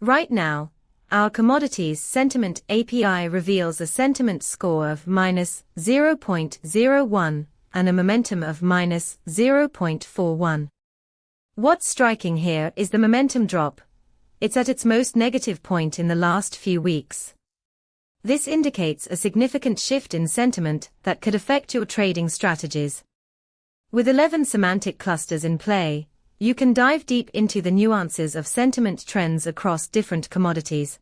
Right now, our Commodities Sentiment API reveals a sentiment score of -0.01 and a momentum of -0.41. What's striking here is the momentum drop. It's at its most negative point in the last few weeks. This indicates a significant shift in sentiment that could affect your trading strategies. With 11 semantic clusters in play, you can dive deep into the nuances of sentiment trends across different commodities.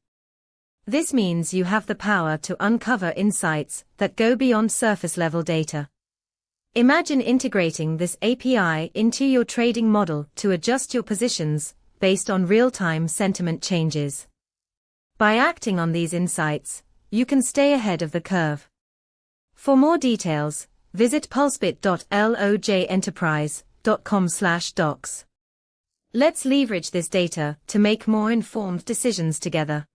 This means you have the power to uncover insights that go beyond surface-level data. Imagine integrating this API into your trading model to adjust your positions based on real-time sentiment changes. By acting on these insights, you can stay ahead of the curve. For more details, visit pulsebit.lojenterprise.com/docs. Let's leverage this data to make more informed decisions together.